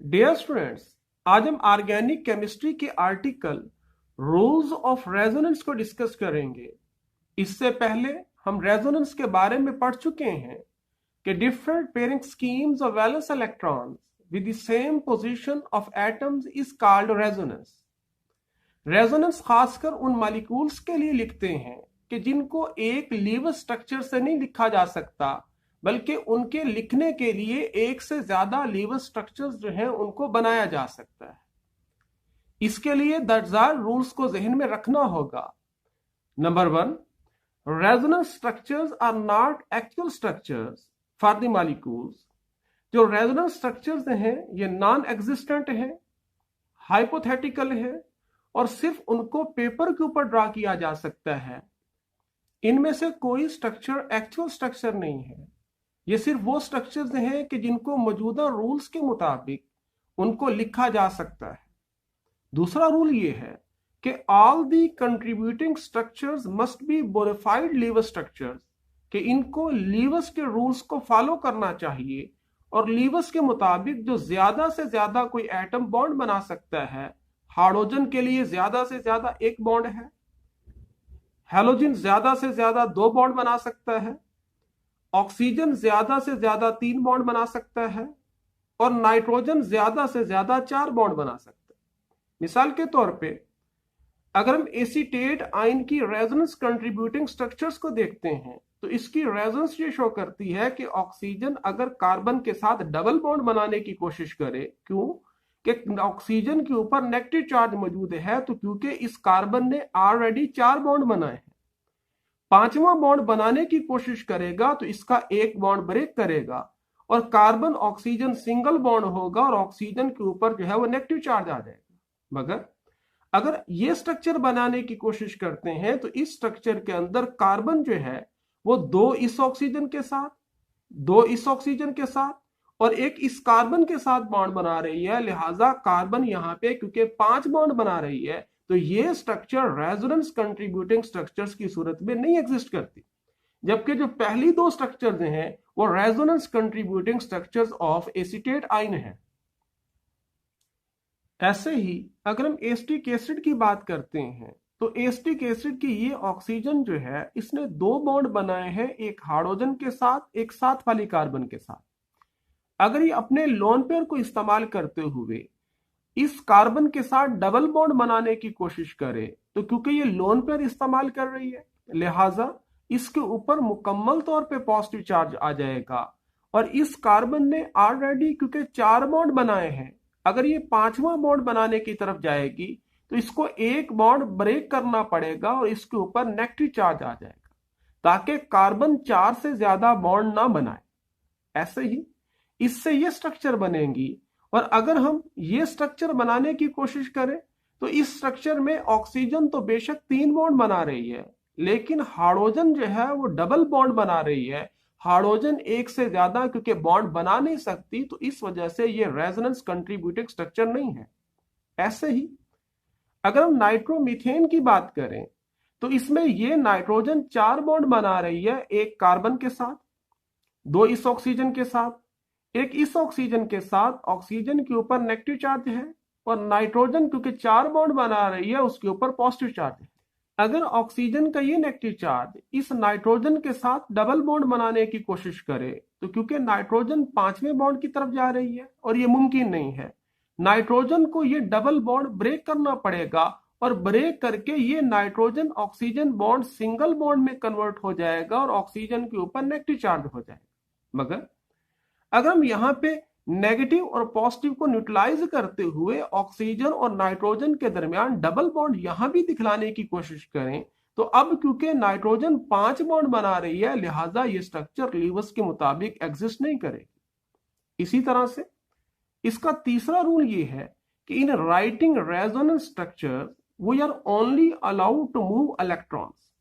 Dear students, आज हम organic chemistry के आर्टिकल रूल्स ऑफ रेजोनेंस को डिस्कस करेंगे। इससे पहले हम रेजोनेंस के बारे में पढ़ चुके हैं कि different pairing schemes of valence electrons with the same position of atoms is called resonance. Resonance खासकर उन मॉलिक्यूल्स के लिए लिखते हैं कि जिनको एक लीवर स्ट्रक्चर से नहीं लिखा जा सकता, बल्कि उनके लिखने के लिए एक से ज्यादा लीवर स्ट्रक्चर्स जो हैं उनको बनाया जा सकता है। इसके लिए दर्जार रूल्स को जहन में रखना होगा। Number 1, resonance structures are not actual structures for the molecules. जो रेजोनेंस स्ट्रक्चर्स हैं ये नॉन एग्जिस्टेंट है, हाइपोथेटिकल है और सिर्फ उनको पेपर के ऊपर ड्रा किया जा सकता है। इनमें से कोई स्ट्रक्चर एक्चुअल स्ट्रक्चर नहीं है। ये सिर्फ वो स्ट्रक्चर्स हैं कि जिनको मौजूदा रूल्स के मुताबिक उनको लिखा जा सकता है। दूसरा रूल ये है कि all the contributing structures must be bona fide Lewis structures, कि इनको लीवर्स के रूल्स को फॉलो करना चाहिए और लीवर्स के मुताबिक जो ज्यादा से ज्यादा कोई एटम बॉन्ड बना सकता है, हाइड्रोजन के लिए ज्यादा से ज्यादा एक बॉन्ड है, हेलोजन ज्यादा से ज्यादा 2 बॉन्ड बना सकता है, ऑक्सीजन ज्यादा से ज्यादा 3 बॉन्ड बना सकता है और नाइट्रोजन ज्यादा से ज्यादा 4 बॉन्ड बना सकता है। मिसाल के तौर पे अगर हम एसीटेट आयन की रेजोनेंस कंट्रीब्यूटिंग स्ट्रक्चर्स को देखते हैं तो इसकी रेजोनेंस ये शो करती है कि ऑक्सीजन अगर कार्बन के साथ डबल बॉन्ड बनाने की कोशिश करे, क्यों कि ऑक्सीजन के ऊपर नेगेटिव चार्ज मौजूद है, तो क्योंकि इस कार्बन ने ऑलरेडी 4 बॉन्ड बनाए हैं। 5वां बॉन्ड बनाने की कोशिश करेगा तो इसका एक बॉन्ड ब्रेक करेगा और कार्बन ऑक्सीजन सिंगल बॉन्ड होगा और ऑक्सीजन के ऊपर जो है वो नेगेटिव चार्ज आ जाएगा। मगर अगर ये स्ट्रक्चर बनाने की कोशिश करते हैं तो इस स्ट्रक्चर के अंदर कार्बन जो है वो 2 इस ऑक्सीजन के साथ, 2 इस ऑक्सीजन के साथ और एक इस कार्बन के साथ बॉन्ड बना रही है। लिहाजा कार्बन यहां पे क्योंकि 5 बॉन्ड बना रही है तो ये स्ट्रक्चर रेजोनेंस कंट्रीब्यूटिंग स्ट्रक्चर्स की सूरत में नहीं एग्जिस्ट करती, जबकि जो पहली 2 स्ट्रक्चर्स हैं वो resonance contributing structures of acetate ion है। ऐसे ही अगर हम एसिटिक एसिड की बात करते हैं तो एसिटिक एसिड की ये ऑक्सीजन जो है इसने 2 बॉन्ड बनाए हैं, एक हाइड्रोजन के साथ एक साथ वाली कार्बन के साथ। अगर ये अपने लोन पेयर को इस्तेमाल करते हुए इस कार्बन के साथ डबल बॉन्ड बनाने की कोशिश करे तो क्योंकि ये लोन पेयर इस्तेमाल कर रही है, लिहाजा इसके ऊपर मुकम्मल तौर पे पॉजिटिव चार्ज आ जाएगा और इस कार्बन ने ऑलरेडी क्योंकि 4 बॉन्ड बनाए हैं, अगर ये 5वां बॉन्ड बनाने की तरफ जाएगी तो इसको एक बॉन्ड ब्रेक करना पड़ेगा और इसके ऊपर नेगेटिव चार्ज आ जाएगा ताकि कार्बन 4 से ज्यादा बॉन्ड ना बनाए। ऐसे ही इससे ये स्ट्रक्चर बनेंगी और अगर हम ये स्ट्रक्चर बनाने की कोशिश करें तो इस स्ट्रक्चर में ऑक्सीजन तो बेशक 3 बॉन्ड बना रही है, लेकिन हाइड्रोजन जो है वो डबल बॉन्ड बना रही है। हाइड्रोजन एक से ज्यादा क्योंकि बॉन्ड बना नहीं सकती, तो इस वजह से ये रेजोनेंस कंट्रीब्यूटिंग स्ट्रक्चर नहीं है। ऐसे ही अगर हम नाइट्रोमीथेन की बात करें तो इसमें ये नाइट्रोजन 4 बॉन्ड बना रही है, एक कार्बन के साथ, 2 इस ऑक्सीजन के साथ, एक इस ऑक्सीजन के साथ। ऑक्सीजन के ऊपर नेगेटिव चार्ज है और नाइट्रोजन क्योंकि 4 बॉन्ड बना रही है उसके ऊपर पॉजिटिव चार्ज है। अगर ऑक्सीजन का ये नेगेटिव चार्ज इस नाइट्रोजन के साथ डबल बॉन्ड बनाने की कोशिश करे तो क्योंकि नाइट्रोजन 5वें बॉन्ड की तरफ जा रही है और ये मुमकिन नहीं है, नाइट्रोजन को ये डबल बॉन्ड ब्रेक करना पड़ेगा और ब्रेक करके ये nitrogen oxygen bond single bond में कन्वर्ट हो जाएगा और ऑक्सीजन के ऊपर नेगेटिव चार्ज हो जाएगा। मगर अगर हम यहाँ पे नेगेटिव और पॉजिटिव को न्यूट्रलाइज करते हुए ऑक्सीजन और नाइट्रोजन के दरमियान डबल बॉन्ड यहां भी दिखलाने की कोशिश करें तो अब क्योंकि नाइट्रोजन 5 बॉन्ड बना रही है, लिहाजा ये स्ट्रक्चर लीवर्स के मुताबिक एग्जिस्ट नहीं करेगी। इसी तरह से इसका तीसरा रूल ये है कि in writing resonance structure we are only allowed to move electrons.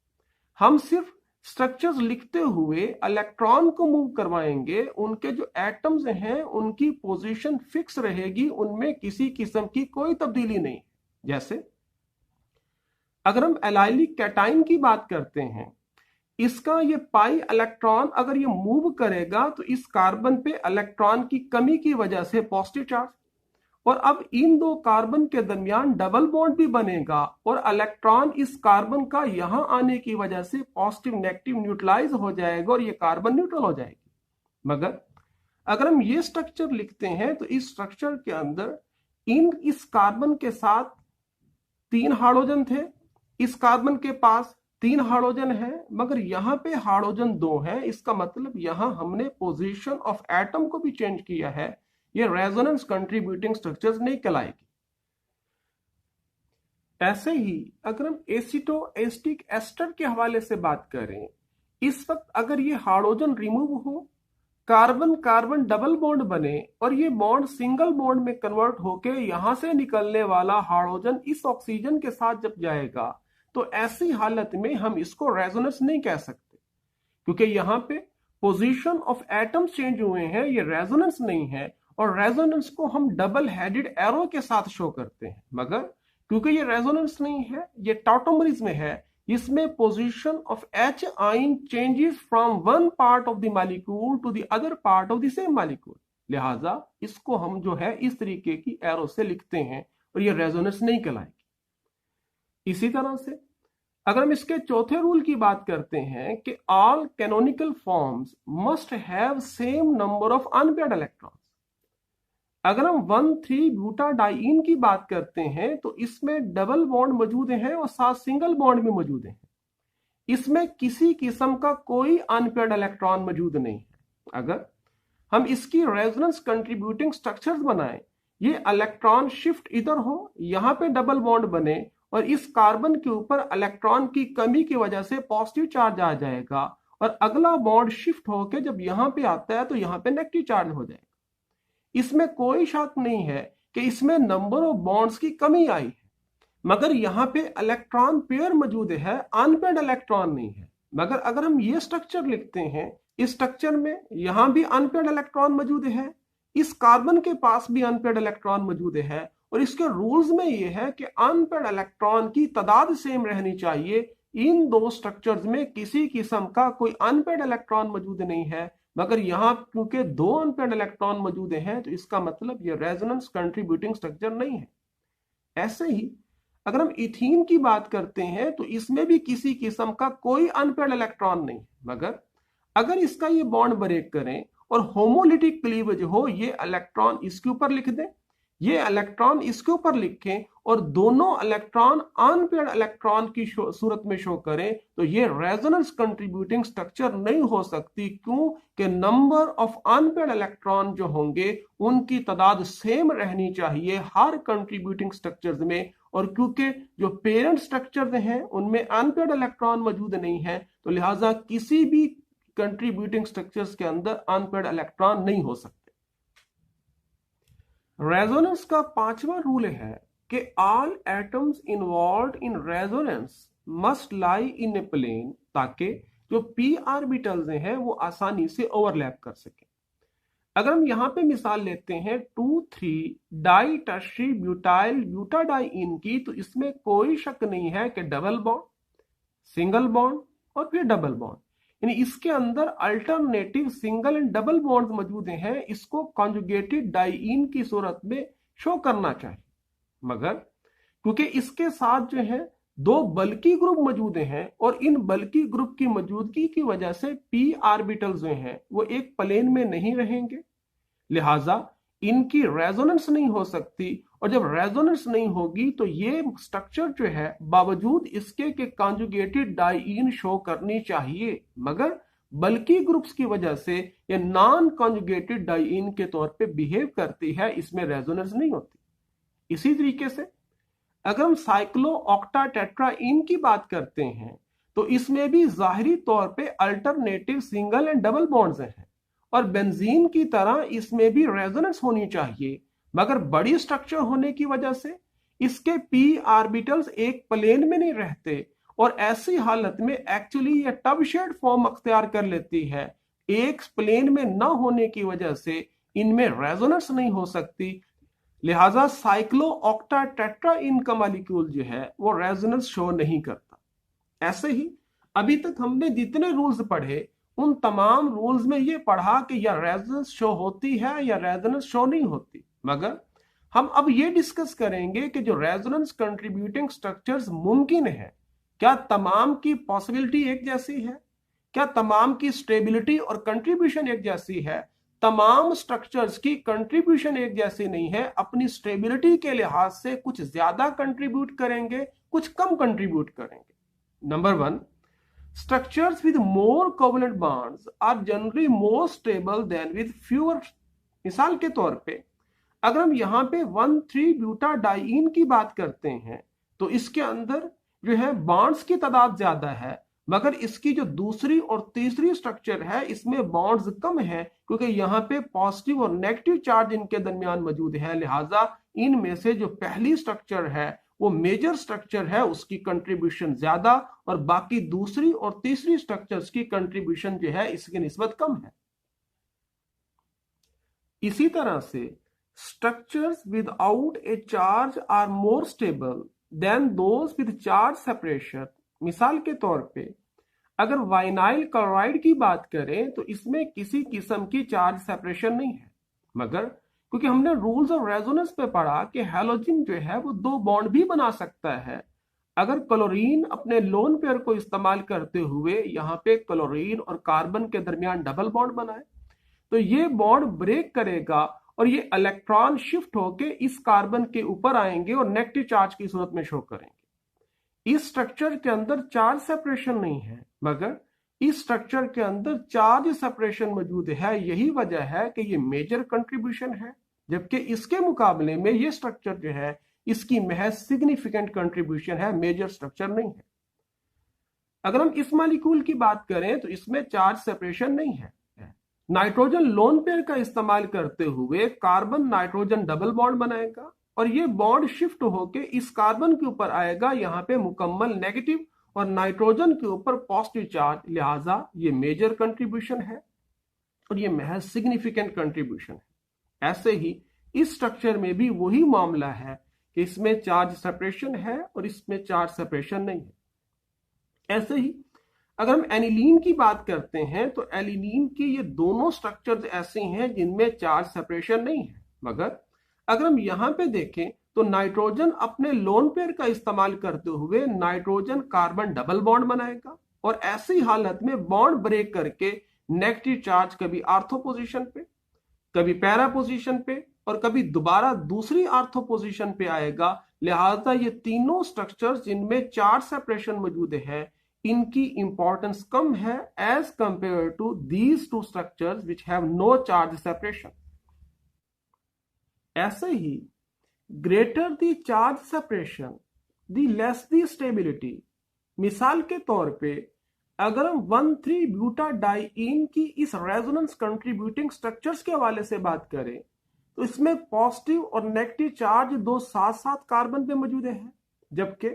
हम सिर्फ स्ट्रक्चर्स लिखते हुए इलेक्ट्रॉन को मूव करवाएंगे, उनके जो एटम्स हैं उनकी पोजीशन फिक्स रहेगी, उनमें किसी किस्म की कोई तब्दीली नहीं। जैसे अगर हम एलाइलिक कैटाइन की बात करते हैं, इसका ये पाई इलेक्ट्रॉन अगर ये मूव करेगा तो इस कार्बन पे इलेक्ट्रॉन की कमी की वजह से पॉजिटिव चार्ज, और अब इन दो कार्बन के दरमियान डबल बॉन्ड भी बनेगा और इलेक्ट्रॉन इस कार्बन का यहां आने की वजह से पॉजिटिव नेगेटिव न्यूट्रलाइज हो जाएगा और ये कार्बन न्यूट्रल हो जाएगी। मगर अगर हम ये स्ट्रक्चर लिखते हैं तो इस स्ट्रक्चर के अंदर इस कार्बन के साथ 3 हाइड्रोजन थे, इस कार्बन के पास 3 हाइड्रोजन है, मगर यहां पे हाइड्रोजन 2 है। इसका मतलब यहां हमने पोजीशन ऑफ एटम को भी चेंज किया है। ये रेजोनेंस कंट्रीब्यूटिंग स्ट्रक्चर्स नहीं कहलाएगी। ऐसे ही अगर हम एसिटो एस्टिक एस्टर के हवाले से बात करें, इस वक्त अगर ये हाइड्रोजन रिमूव हो, कार्बन कार्बन डबल बॉन्ड बने और ये बॉन्ड सिंगल बॉन्ड में कन्वर्ट होके यहां से निकलने वाला हाइड्रोजन इस ऑक्सीजन के साथ जब जाएगा, तो ऐसी हालत में हम इसको रेजोनेंस नहीं कह सकते, क्योंकि यहां पे पोजीशन ऑफ एटम चेंज हुए हैं, ये रेजोनेंस नहीं है। और रेजोनेंस को हम डबल हेडेड एरो के साथ शो करते हैं, मगर क्योंकि ये रेजोनेंस नहीं है, ये टॉटोमरिज्म में है, इसमें position of H ion changes from one part of the molecule to the other part of the same molecule. लिहाजा इसको हम जो है इस तरीके की एरो से लिखते हैं और ये रेजोनेंस नहीं कहलाएगी। इसी तरह से अगर हम इसके चौथे रूल की बात करते हैं कि all canonical forms must have same number of unpaired electrons. अगर हम 1,3 ब्यूटाडाइइन की बात करते हैं तो इसमें डबल बॉन्ड मौजूद है और साथ सिंगल बॉन्ड भी मौजूद है। इसमें किसी किस्म का कोई अनपेयर्ड इलेक्ट्रॉन मौजूद नहीं है। अगर हम इसकी रेजोनेंस कंट्रीब्यूटिंग स्ट्रक्चर्स बनाएं, ये इलेक्ट्रॉन शिफ्ट इधर हो, यहां पे डबल बॉन्ड बने और इस कार्बन के ऊपर इलेक्ट्रॉन की कमी की वजह से पॉजिटिव चार्ज आ जाएगा और अगला बॉन्ड शिफ्ट होकर जब यहां पे आता है तो यहां पे नेगेटिव चार्ज हो जाएगा। इसमें कोई शक नहीं है कि इसमें नंबर ऑफ बॉन्ड्स की कमी आई है, मगर यहां पे इलेक्ट्रॉन पेयर मौजूद है, अनपेयर्ड इलेक्ट्रॉन नहीं है। मगर अगर हम ये स्ट्रक्चर लिखते हैं, इस स्ट्रक्चर में यहां भी अनपेयर्ड इलेक्ट्रॉन मौजूद है, इस कार्बन के पास भी अनपेयर्ड इलेक्ट्रॉन मौजूद है और इसके रूल्स में यह है कि अनपेयर्ड इलेक्ट्रॉन की तादाद सेम रहनी चाहिए। इन दो स्ट्रक्चर्स में किसी किस्म का कोई अनपेयर्ड इलेक्ट्रॉन मौजूद नहीं है, मगर यहां क्योंकि 2 अनपेयर्ड इलेक्ट्रॉन मौजूद हैं तो इसका मतलब ये रेजोनेंस कंट्रीब्यूटिंग स्ट्रक्चर नहीं है। ऐसे ही अगर हम इथीन की बात करते हैं तो इसमें भी किसी किस्म का कोई अनपेयर्ड इलेक्ट्रॉन नहीं, मगर अगर इसका ये बॉन्ड ब्रेक करें और होमोलिटिक क्लीवेज हो, ये इलेक्ट्रॉन इसके ऊपर लिख दें, ये इलेक्ट्रॉन इसके ऊपर लिखें और दोनों इलेक्ट्रॉन अनपेयर्ड इलेक्ट्रॉन की सूरत में शो करें, तो ये रेजोनेंस कंट्रीब्यूटिंग स्ट्रक्चर नहीं हो सकती। क्यों कि नंबर ऑफ अनपेयर्ड इलेक्ट्रॉन जो होंगे उनकी तादाद सेम रहनी चाहिए हर कंट्रीब्यूटिंग स्ट्रक्चर्स में, और क्योंकि जो पेरेंट स्ट्रक्चर्स हैं उनमें अनपेयर्ड इलेक्ट्रॉन मौजूद नहीं है, तो लिहाजा किसी भी कंट्रीब्यूटिंग स्ट्रक्चर्स के अंदर अनपेयर्ड इलेक्ट्रॉन नहीं हो सकते। रेजोनेंस का 5वां रूल है कि all atoms involved in resonance must lie in a plane, ताकि जो पी ऑर्बिटल्स हैं वो आसानी से ओवरलैप कर सके। अगर हम यहां पे मिसाल लेते हैं 2,3 डाई टर्शरी ब्यूटाइल ब्यूटाडाइइन की, तो इसमें कोई शक नहीं है कि डबल बॉन्ड, सिंगल बॉन्ड और फिर डबल बॉन्ड, यानी इसके अंदर alternative single and double bond मौजूद हैं। इसको कॉन्जुगेटेड डाइइन की सूरत में शो करना चाहिए, मगर क्योंकि इसके साथ जो है 2 बल्की ग्रुप मौजूद हैं और इन बल्की ग्रुप की मौजूदगी की वजह से पी ऑर्बिटल्स जो हैं वो एक प्लेन में नहीं रहेंगे, लिहाजा इनकी रेजोनेंस नहीं हो सकती। और जब रेजोनेंस नहीं होगी तो ये स्ट्रक्चर जो है बावजूद इसके कि कॉन्जुगेटेड डाइइन शो करनी चाहिए, मगर बल्कि ग्रुप्स की वजह से ये नॉन कॉन्जुगेटेड डाइइन के तौर पे बिहेव करती है, इसमें रेजोनेंस नहीं होती। इसी तरीके से अगर हम साइक्लो ऑक्टा टेट्राइन की बात करते हैं तो इसमें भी जाहिरी तौर पे alternative single and double bonds हैं और बेंजीन की तरह इसमें भी रेजोनेंस होनी चाहिए, मगर बड़ी स्ट्रक्चर होने की वजह से इसके पी ऑर्बिटल्स एक प्लेन में नहीं रहते और ऐसी हालत में एक्चुअली ये टब शेड फॉर्म अख्तियार कर लेती है। एक प्लेन में न होने की वजह से इनमें रेजोनेंस नहीं हो सकती, लिहाजा साइक्लो ऑक्टा टेट्राइन का मॉलिक्यूल जो है वो रेजोनेंस शो नहीं करता। ऐसे ही अभी तक हमने जितने रूल्स पढ़े उन तमाम रूल्स में ये पढ़ा कि या रेजोनेंस शो होती है या रेजोनेंस शो नहीं होती, मगर हम अब ये डिस्कस करेंगे कि जो रेजोनेंस कंट्रीब्यूटिंग स्ट्रक्चर्स मुमकिन है, क्या तमाम की पॉसिबिलिटी एक जैसी है, क्या तमाम की स्टेबिलिटी और कंट्रीब्यूशन एक जैसी है। तमाम स्ट्रक्चर्स की कंट्रीब्यूशन एक जैसी नहीं है, अपनी स्टेबिलिटी के लिहाज से कुछ ज्यादा कंट्रीब्यूट करेंगे, कुछ कम कंट्रीब्यूट करेंगे। Number 1, structures with more covalent bonds are generally more stable than with fewer। मिसाल के तौर पे अगर हम यहाँ पे 1,3-ब्यूटाडाइईन की बात करते हैं तो इसके अंदर जो है बॉन्ड्स की तादाद ज्यादा है, मगर इसकी जो दूसरी और तीसरी स्ट्रक्चर है इसमें बॉन्ड्स कम है, क्योंकि यहाँ पे पॉजिटिव और नेगेटिव चार्ज इनके दरमियान मौजूद है। लिहाजा इनमें से जो पहली स्ट्रक्चर है वो मेजर स्ट्रक्चर है, उसकी कंट्रीब्यूशन ज्यादा, और बाकी दूसरी और तीसरी स्ट्रक्चर्स की कंट्रीब्यूशन जो है इसकी निस्बत कम है। इसी तरह से structures without a charge are more stable than those with charge separation. मिसाल के तौर पे अगर वाइनाइल क्लोराइड की बात करें तो इसमें किसी किस्म की चार्ज सेपरेशन नहीं है, मगर क्योंकि हमने रूल्स ऑफ रेजोनेंस पे पढ़ा कि हैलोजन जो है वो 2 बॉन्ड भी बना सकता है। अगर क्लोरीन अपने लोन पेयर को इस्तेमाल करते हुए यहाँ पे क्लोरीन और कार्बन के दरमियान डबल बॉन्ड बनाए तो ये बॉन्ड ब्रेक करेगा और ये इलेक्ट्रॉन शिफ्ट होके इस कार्बन के ऊपर आएंगे और नेगेटिव चार्ज की सूरत में शो करेंगे। इस स्ट्रक्चर के अंदर चार्ज सेपरेशन नहीं है, मगर इस स्ट्रक्चर के अंदर चार्ज सेपरेशन मौजूद है। यही वजह है कि ये मेजर कंट्रीब्यूशन है, जबकि इसके मुकाबले में ये स्ट्रक्चर जो है इसकी महज सिग्निफिकेंट कंट्रीब्यूशन है, मेजर स्ट्रक्चर नहीं है। अगर हम इस मॉलिक्यूल की बात करें तो इसमें चार्ज सेपरेशन नहीं है। नाइट्रोजन लोन पेयर का इस्तेमाल करते हुए कार्बन नाइट्रोजन डबल बॉन्ड बनाएगा और ये बॉन्ड शिफ्ट होके इस कार्बन के ऊपर आएगा, यहाँ पे मुकम्मल नेगेटिव, और नाइट्रोजन के ऊपर पॉजिटिव चार्ज। लिहाजा ये मेजर कंट्रीब्यूशन है और ये महज सिग्निफिकेंट कंट्रीब्यूशन है। ऐसे ही इस स्ट्रक्चर में भी वही मामला है कि इसमें चार्ज सेपरेशन है और इसमें चार्ज सेपरेशन नहीं है। ऐसे ही अगर हम एनिलीन की बात करते हैं तो एलिनीन के ये दोनों स्ट्रक्चर्स ऐसे हैं जिनमें चार्ज सेपरेशन नहीं है, मगर अगर हम यहाँ पे देखें तो नाइट्रोजन अपने लोन पेयर का इस्तेमाल करते हुए नाइट्रोजन कार्बन डबल बॉन्ड बनाएगा और ऐसी हालत में बॉन्ड ब्रेक करके नेगेटिव चार्ज कभी आर्थो पोजीशन पे, कभी पैरा पोजीशन पे और कभी दोबारा दूसरी आर्थो पोजीशन पे आएगा। लिहाजा ये तीनों स्ट्रक्चर्स जिनमें चार्ज सेपरेशन मौजूद है इनकी इंपॉर्टेंस कम है as compare to these two structures which have no charge separation. ऐसे ही greater the charge separation the less the stability. मिसाल के तौर पे अगर हम 1,3-ब्यूटाडाइईन की इस रेजोनेंस कंट्रीब्यूटिंग स्ट्रक्चर्स के हवाले से बात करें तो इसमें पॉजिटिव और नेगेटिव चार्ज 2 साथ साथ कार्बन पे मौजूद है, जबकि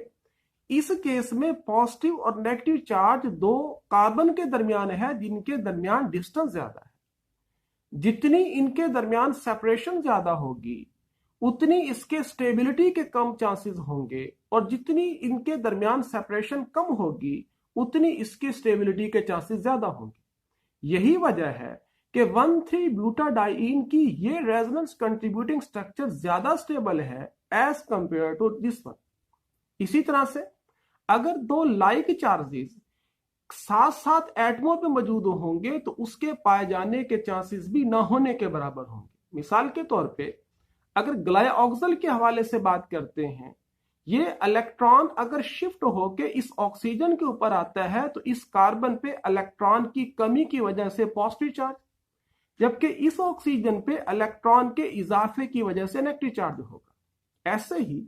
इस केस में पॉजिटिव और नेगेटिव चार्ज 2 कार्बन के दरमियान है जिनके दरमियान डिस्टेंस ज्यादा है। जितनी इनके दरमियान सेपरेशन ज्यादा होगी उतनी इसके स्टेबिलिटी के कम चांसेस होंगे, और जितनी इनके दरमियान सेपरेशन कम होगी उतनी इसकी स्टेबिलिटी के चांसेस ज्यादा होंगे। यही वजह है कि 1,3-ब्यूटाडाइईन की ये रेजोनेंस कंट्रीब्यूटिंग स्ट्रक्चर ज्यादा स्टेबल है as compare to this one. इसी तरह से अगर 2 लाइक चार्जेस साथ साथ एटमों पे मौजूद होंगे तो उसके पाए जाने के चांसेस भी ना होने के बराबर होंगे। मिसाल के तौर पे अगर ग्लाइऑक्सल के हवाले से बात करते हैं, ये इलेक्ट्रॉन अगर शिफ्ट होके इस ऑक्सीजन के ऊपर आता है तो इस कार्बन पे इलेक्ट्रॉन की कमी की वजह से पॉजिटिव चार्ज, जबकि इस ऑक्सीजन पे इलेक्ट्रॉन के इजाफे की वजह से नेगेटिव चार्ज होगा। ऐसे ही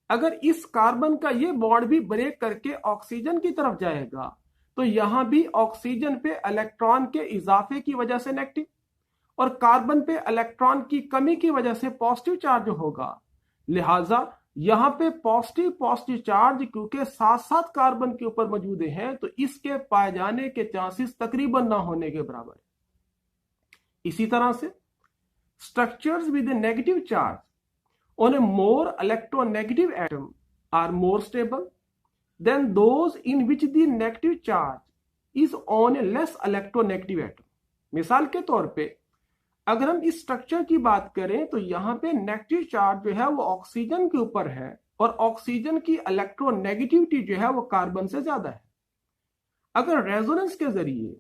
अगर इस कार्बन का ये बॉन्ड भी ब्रेक करके ऑक्सीजन की तरफ जाएगा तो यहां भी ऑक्सीजन पे इलेक्ट्रॉन के इजाफे की वजह से नेगेटिव और कार्बन पे इलेक्ट्रॉन की कमी की वजह से पॉजिटिव चार्ज होगा। लिहाजा यहां पे पॉजिटिव चार्ज क्योंकि साथ साथ कार्बन के ऊपर मौजूद हैं तो इसके पाए जाने के चांसेस तकरीबन ना होने के बराबर है। इसी तरह से structures with A negative charge on a more electronegative atom are more stable than those in which the negative charge is on a less electronegative atom। मिसाल के तौर पे अगर हम इस स्ट्रक्चर की बात करें तो यहाँ पे नेगेटिव चार्ज जो है वो ऑक्सीजन के ऊपर है और ऑक्सीजन की इलेक्ट्रोनेगेटिविटी जो है वो कार्बन से ज्यादा है। अगर रेजोनेंस के जरिए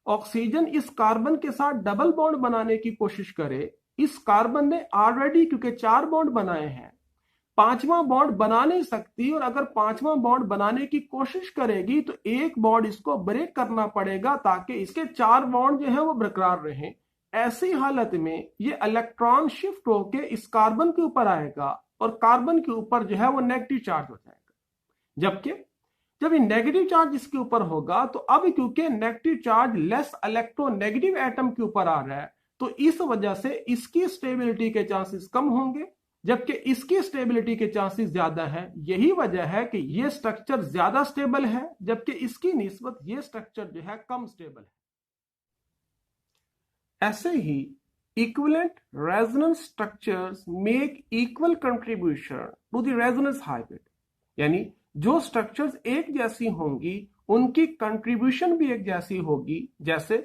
ऑक्सीजन इस कार्बन के साथ डबल बॉन्ड बनाने की कोशिश करे, इस कार्बन ने ऑलरेडी क्योंकि 4 बॉन्ड बनाए हैं, 5वां बॉन्ड बना नहीं सकती, और अगर 5वां बॉन्ड बनाने की कोशिश करेगी तो एक बॉन्ड इसको ब्रेक करना पड़ेगा ताकि इसके 4 बॉन्ड जो है वो बरकरार रहें। ऐसी हालत में ये इलेक्ट्रॉन शिफ्ट होके इस कार्बन के ऊपर आएगा और कार्बन के ऊपर जो है वो नेगेटिव चार्ज हो जाएगा। जबकि जब ये नेगेटिव चार्ज इसके ऊपर होगा तो अब क्योंकि negative charge less electronegative atom के ऊपर आ रहा है तो इस वजह से इसकी स्टेबिलिटी के चांसेस कम होंगे, जबकि इसकी स्टेबिलिटी के चांसेस ज्यादा है। यही वजह है कि ये स्ट्रक्चर ज्यादा स्टेबल है जबकि इसकी निस्बत ये स्ट्रक्चर जो है कम स्टेबल है। ऐसे ही equivalent resonance structures make equal contribution to the resonance hybrid, यानी जो स्ट्रक्चर्स एक जैसी होंगी उनकी कंट्रीब्यूशन भी एक जैसी होगी। जैसे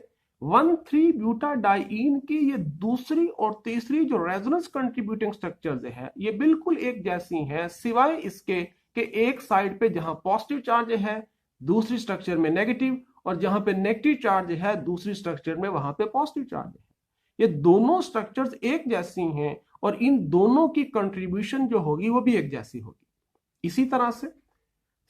1,3-ब्यूटाडाइईन की ये दूसरी और तीसरी जो रेजोनेंस कंट्रीब्यूटिंग स्ट्रक्चर्स है ये बिल्कुल एक जैसी हैं, सिवाय इसके कि एक साइड पे जहां पॉजिटिव चार्ज है दूसरी स्ट्रक्चर में नेगेटिव, और जहां पे नेगेटिव चार्ज है दूसरी स्ट्रक्चर में वहां पे पॉजिटिव चार्ज है। ये दोनों स्ट्रक्चर्स एक जैसी हैं और इन दोनों की कंट्रीब्यूशन जो होगी वो भी एक जैसी होगी। इसी तरह से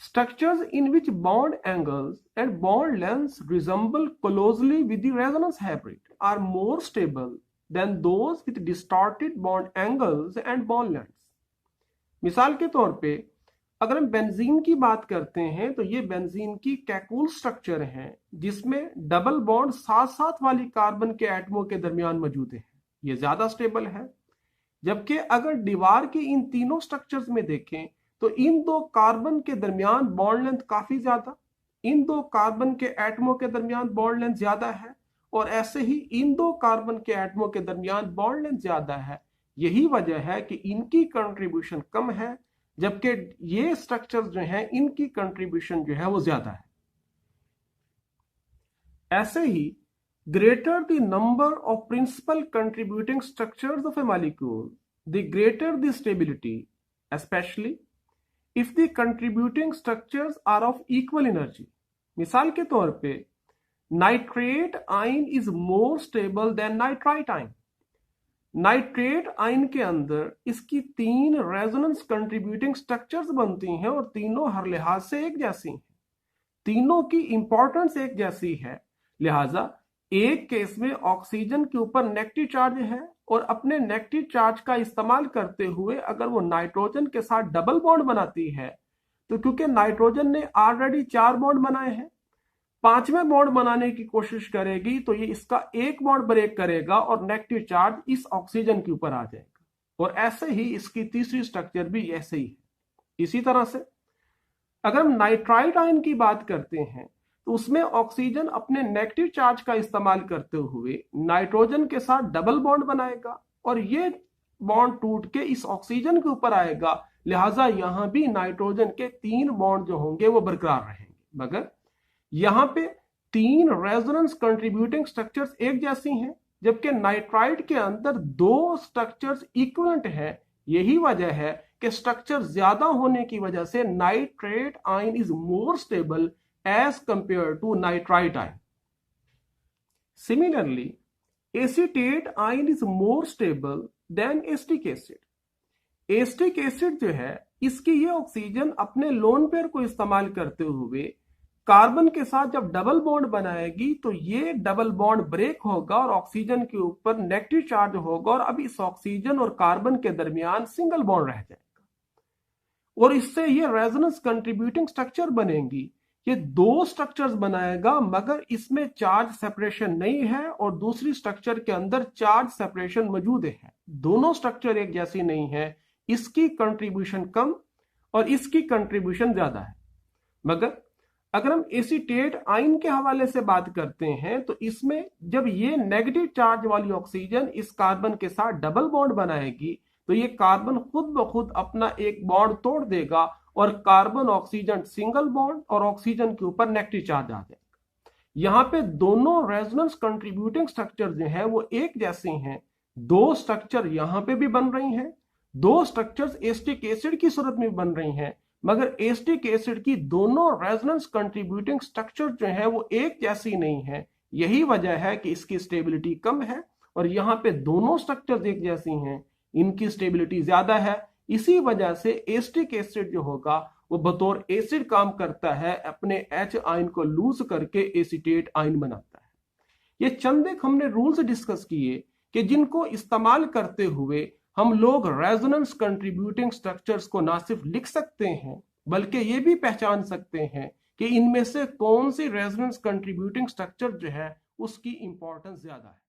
structures in which bond angles and bond lengths resemble closely with the resonance hybrid are more stable than those with distorted bond angles and bond lengths. मिसाल के तौर पे अगर हम बेंजीन की बात करते हैं तो ये बेंजीन की कैकूल स्ट्रक्चर है जिसमें डबल बॉन्ड साथ साथ वाली कार्बन के एटमों के दरमियान मौजूद है, ये ज्यादा स्टेबल है। जबकि अगर दीवार के इन तीनों स्ट्रक्चर्स में देखें तो इन दो कार्बन के दरमियान बॉन्ड लेंथ काफी ज्यादा, इन दो कार्बन के एटमों के दरमियान बॉन्ड लेंथ ज्यादा है, और ऐसे ही इन दो कार्बन के एटमों के दरमियान बॉन्ड लेंथ ज्यादा है। यही वजह है कि इनकी कंट्रीब्यूशन कम है जबकि ये स्ट्रक्चर्स जो हैं इनकी कंट्रीब्यूशन जो है वो ज्यादा है। ऐसे ही greater the number of principal contributing structures of a molecule the greater the stability, especially if the contributing structures are of equal energy. मिसाल के तौर पे nitrate ion is more stable then nitrite ion. Nitrate ion के अंदर इसकी 3 resonance contributing structures बनती हैं और तीनों हर लिहाज से एक जैसी हैं, तीनों की इंपॉर्टेंस एक जैसी है। लिहाजा एक केस में ऑक्सीजन के ऊपर नेगेटिव चार्ज है और अपने नेगेटिव चार्ज का इस्तेमाल करते हुए अगर वो नाइट्रोजन के साथ डबल बॉन्ड बनाती है तो क्योंकि नाइट्रोजन ने ऑलरेडी 4 बॉन्ड बनाए हैं, 5वें बॉन्ड बनाने की कोशिश करेगी तो ये इसका एक बॉन्ड ब्रेक करेगा और नेगेटिव चार्ज इस ऑक्सीजन के ऊपर आ जाएगा, और ऐसे ही इसकी तीसरी स्ट्रक्चर भी ऐसे ही है। इसी तरह से अगर हम नाइट्राइट आयन की बात करते हैं तो उसमें ऑक्सीजन अपने नेगेटिव चार्ज का इस्तेमाल करते हुए नाइट्रोजन के साथ डबल बॉन्ड बनाएगा और ये बॉन्ड टूट के इस ऑक्सीजन के ऊपर आएगा। लिहाजा यहां भी नाइट्रोजन के 3 बॉन्ड जो होंगे वो बरकरार रहेंगे, मगर यहां पे 3 रेजोनेंस कंट्रीब्यूटिंग स्ट्रक्चर्स एक जैसी हैं जबकि नाइट्राइट के अंदर 2 स्ट्रक्चर्स इक्विवेलेंट हैं। यही वजह है कि स्ट्रक्चर ज्यादा होने की वजह से nitrate ion is more stable as compared to nitrite ion. Similarly, acetate ion is more stable than acetic acid. Acetic acid जो है इसकी ये ऑक्सीजन अपने लोन पेयर को इस्तेमाल करते हुए कार्बन के साथ जब डबल बॉन्ड बनाएगी तो ये डबल बॉन्ड ब्रेक होगा और ऑक्सीजन के ऊपर नेगेटिव चार्ज होगा और अब इस ऑक्सीजन और कार्बन के दरमियान सिंगल बॉन्ड रह जाएगा और इससे ये रेजोनेंस कंट्रीब्यूटिंग स्ट्रक्चर बनेंगी। ये 2 स्ट्रक्चर्स बनाएगा मगर इसमें चार्ज सेपरेशन नहीं है और दूसरी स्ट्रक्चर के अंदर चार्ज सेपरेशन मौजूद है। दोनों स्ट्रक्चर एक जैसी नहीं है, इसकी कंट्रीब्यूशन कम और इसकी कंट्रीब्यूशन ज्यादा है। मगर अगर हम एसीटेट आयन के हवाले से बात करते हैं तो इसमें जब ये नेगेटिव चार्ज वाली ऑक्सीजन इस कार्बन के साथ डबल बॉन्ड बनाएगी तो ये कार्बन खुद ब खुद अपना एक बॉन्ड तोड़ देगा और कार्बन ऑक्सीजन सिंगल बॉन्ड और ऑक्सीजन के ऊपर नेगेटिव चार्ज आ जाएगा। यहाँ पे दोनों रेजोनेंस कंट्रीब्यूटिंग स्ट्रक्चर जो है वो एक जैसे हैं। दो स्ट्रक्चर यहाँ पे भी बन रही हैं, दो स्ट्रक्चर्स एसिटिक एसिड की सूरत में बन रही हैं, मगर एसिटिक एसिड की दोनों रेजोनेंस कंट्रीब्यूटिंग स्ट्रक्चर जो है वो एक जैसी नहीं है। यही वजह है कि इसकी स्टेबिलिटी कम है, और यहाँ पे दोनों स्ट्रक्चर एक जैसी हैं, इनकी स्टेबिलिटी ज्यादा है। इसी वजह से एसिटिक एसिड जो होगा वो बतौर एसिड काम करता है, अपने H आयन को लूज करके एसिटेट आयन बनाता है। ये चंद एक हमने रूल्स डिस्कस किए कि जिनको इस्तेमाल करते हुए हम लोग रेजोनेंस कंट्रीब्यूटिंग स्ट्रक्चर्स को ना सिर्फ लिख सकते हैं बल्कि ये भी पहचान सकते हैं कि इनमें से कौन सी रेजोनेंस कंट्रीब्यूटिंग स्ट्रक्चर जो है उसकी इंपॉर्टेंस ज्यादा है।